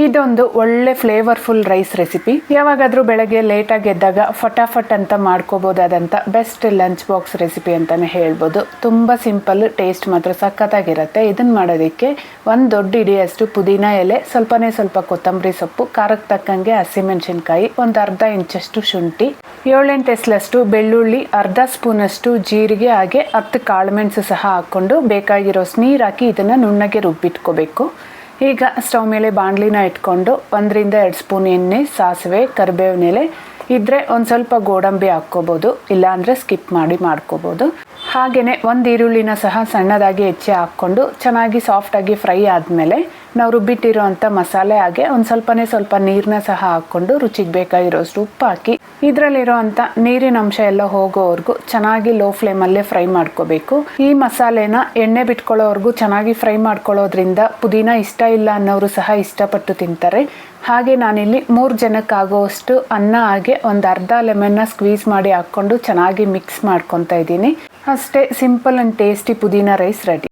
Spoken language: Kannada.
ಇದೊಂದು ಒಳ್ಳೆ ಫ್ಲೇವರ್ಫುಲ್ ರೈಸ್ ರೆಸಿಪಿ. ಯಾವಾಗಾದ್ರೂ ಬೆಳಗ್ಗೆ ಲೇಟಾಗಿ ಎದ್ದಾಗ ಫಟಾಫಟ್ ಅಂತ ಮಾಡ್ಕೋಬಹುದಾದಂಥ ಬೆಸ್ಟ್ ಲಂಚ್ ಬಾಕ್ಸ್ ರೆಸಿಪಿ ಅಂತಾನೆ ಹೇಳ್ಬೋದು. ತುಂಬ ಸಿಂಪಲ್, ಟೇಸ್ಟ್ ಮಾತ್ರ ಸಖತ್ತಾಗಿರುತ್ತೆ. ಇದನ್ನು ಮಾಡೋದಕ್ಕೆ ಒಂದು ದೊಡ್ಡ ಇಡಿಯಷ್ಟು ಪುದೀನ ಎಲೆ, ಸ್ವಲ್ಪ ಕೊತ್ತಂಬರಿ ಸೊಪ್ಪು, ಖಾರಕ್ಕೆ ತಕ್ಕಂಗೆ ಹಸಿಮೆಣಸಿನ್ಕಾಯಿ, ಒಂದು ಅರ್ಧ ಇಂಚಷ್ಟು ಶುಂಠಿ, 7-8 ಎಸಲಷ್ಟು ಬೆಳ್ಳುಳ್ಳಿ, ಅರ್ಧ ಸ್ಪೂನಷ್ಟು ಜೀರಿಗೆ, ಹಾಗೆ 10 ಕಾಳುಮೆಣಸು ಸಹ ಹಾಕ್ಕೊಂಡು ಬೇಕಾಗಿರೋಷ್ಟು ನೀರು ಹಾಕಿ ಇದನ್ನು ನುಣ್ಣಗೆ ರುಬ್ಬಿಟ್ಕೋಬೇಕು. ಈಗ ಸ್ಟವ್ ಮೇಲೆ ಬಾಣಲಿನ ಇಟ್ಕೊಂಡು 1-2 ಸ್ಪೂನ್ ಎಣ್ಣೆ, ಸಾಸಿವೆ, ಕರಿಬೇವಿನ ಎಲೆ ಇದ್ದರೆ ಒಂದು ಸ್ವಲ್ಪ ಗೋಡಂಬಿ ಹಾಕ್ಕೋಬೋದು, ಇಲ್ಲಾಂದರೆ ಸ್ಕಿಪ್ ಮಾಡಿ ಮಾಡ್ಕೋಬೋದು. ಹಾಗೆಯೇ ಒಂದು ಈರುಳ್ಳಿನ ಸಹ ಸಣ್ಣದಾಗಿ ಹೆಚ್ಚಿ ಹಾಕ್ಕೊಂಡು ಚೆನ್ನಾಗಿ ಸಾಫ್ಟಾಗಿ ಫ್ರೈ ಆದಮೇಲೆ ನಾವು ರುಬ್ಬಿಟ್ಟಿರೋ ಅಂಥ ಮಸಾಲೆ, ಹಾಗೆ ಒಂದು ಸ್ವಲ್ಪ ನೀರನ್ನ ಸಹ ಹಾಕ್ಕೊಂಡು ರುಚಿಗೆ ಬೇಕಾಗಿರೋಷ್ಟು ಉಪ್ಪು ಹಾಕಿ ಇದರಲ್ಲಿರೋ ಅಂಥ ನೀರಿನ ಅಂಶ ಎಲ್ಲ ಹೋಗೋವರೆಗೂ ಚೆನ್ನಾಗಿ ಲೋ ಫ್ಲೇಮಲ್ಲೇ ಫ್ರೈ ಮಾಡ್ಕೋಬೇಕು. ಈ ಮಸಾಲೆನ ಎಣ್ಣೆ ಬಿಟ್ಕೊಳ್ಳೋವರೆಗೂ ಚೆನ್ನಾಗಿ ಫ್ರೈ ಮಾಡ್ಕೊಳ್ಳೋದ್ರಿಂದ ಪುದೀನ ಇಷ್ಟ ಇಲ್ಲ ಅನ್ನೋರು ಸಹ ಇಷ್ಟಪಟ್ಟು ತಿಂತಾರೆ. ಹಾಗೆ ನಾನಿಲ್ಲಿ 3 ಜನಕ್ಕೆ ಆಗೋವಷ್ಟು ಅನ್ನ, ಹಾಗೆ ಒಂದು ಅರ್ಧ ಲೆಮನ್ನ ಸ್ಕ್ವೀಸ್ ಮಾಡಿ ಹಾಕ್ಕೊಂಡು ಚೆನ್ನಾಗಿ ಮಿಕ್ಸ್ ಮಾಡ್ಕೊತಾ ಇದ್ದೀನಿ. ಅಷ್ಟೇ, ಸಿಂಪಲ್ ಆ್ಯಂಡ್ ಟೇಸ್ಟಿ ಪುದೀನ ರೈಸ್ ರೆಡಿ.